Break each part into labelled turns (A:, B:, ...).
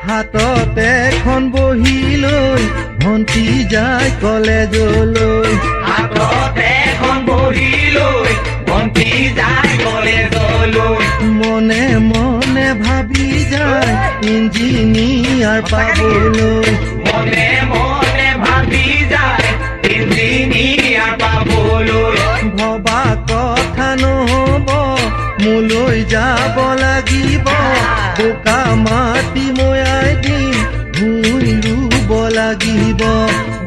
A: হাততে এখন বহি লৈ ভন্টি যায় কলেজলৈ
B: হাততে এখন বহি লৈ ভন্টি যায় কলেজলৈ
A: মনে মনে ভাবি যায় ইঞ্জিনিয়াৰ পাবলৈ
B: মনে মনে ভাবি যায় ইঞ্জিনিয়াৰ পাবলৈ
A: ভবা কথা নহ'ব মোলৈ যাব লাগিব বোকা মাটি ময়াই দিম ভুই ৰুব লাগিব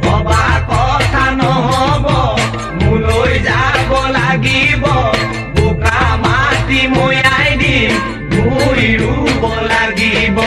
B: ভবা কথা নহ'ব মোলৈ যাব লাগিব বোকা মাটি ময়াই দিম ভুই ৰুব লাগিব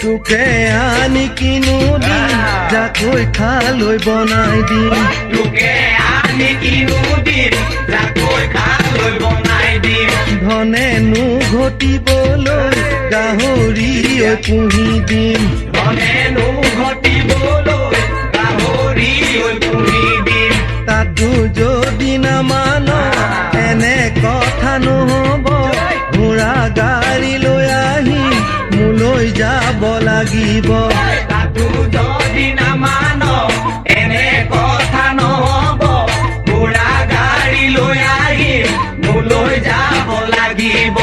A: তোকে আনি কিনো দিম জাকৈ খালৈ বনাই দিম
B: তোকে আনি কিনো দিম জাকৈ খালৈ বনাই দিম
A: ধনেনো ঘটিবলৈ গাহৰি পুহি দিম
B: ধনেনো ঘটিবলৈ গাহৰি পুহি দিম
A: তাতো যদি নামান এনে কথা নহ'ব ঘোঁৰা গাড়ী লৈ আহি মোলৈ যাব লাগিব
B: তাতো যদি নামান এনে কথা নহ'ব ঘোঁৰা গাড়ী লৈ আহি মোলৈ যাব লাগিব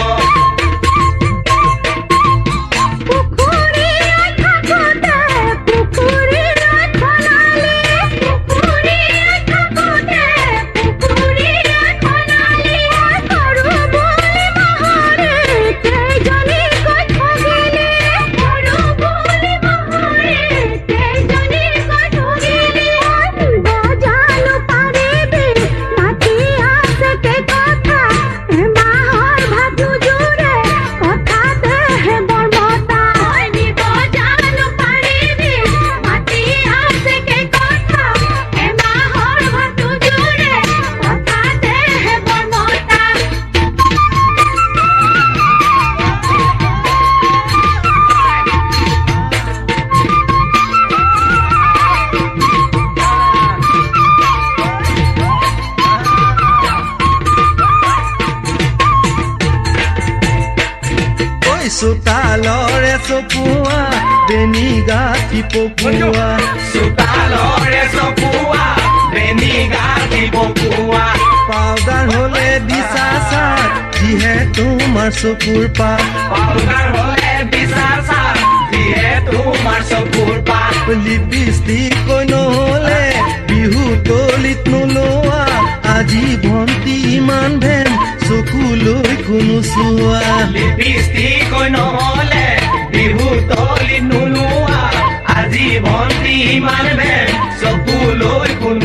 A: চোতালৰে চপুৱা বেনি গাঁঠি পকুৱা
B: চোতালৰে চপুৱা বেনি গাঁঠি পকুৱা
A: পাউডাৰ হ'লে দিছা চাত যিহে তোমাৰ চকুৰ পাত
B: পাউডাৰ হ'লে দিছা চাত যিহে তোমাৰ চকুৰ পাত
A: লিপষ্টিক নহ'লে বিহু তলিত নোলোৱা আজি ভন্টি ইমান ভেন চকুলৈ কোনো চোৱা
B: লিপষ্টিক নহ'লে বিহু তলিত নোলোৱা আজি ভন্টি ইমান ভেন চকুলৈ কোনো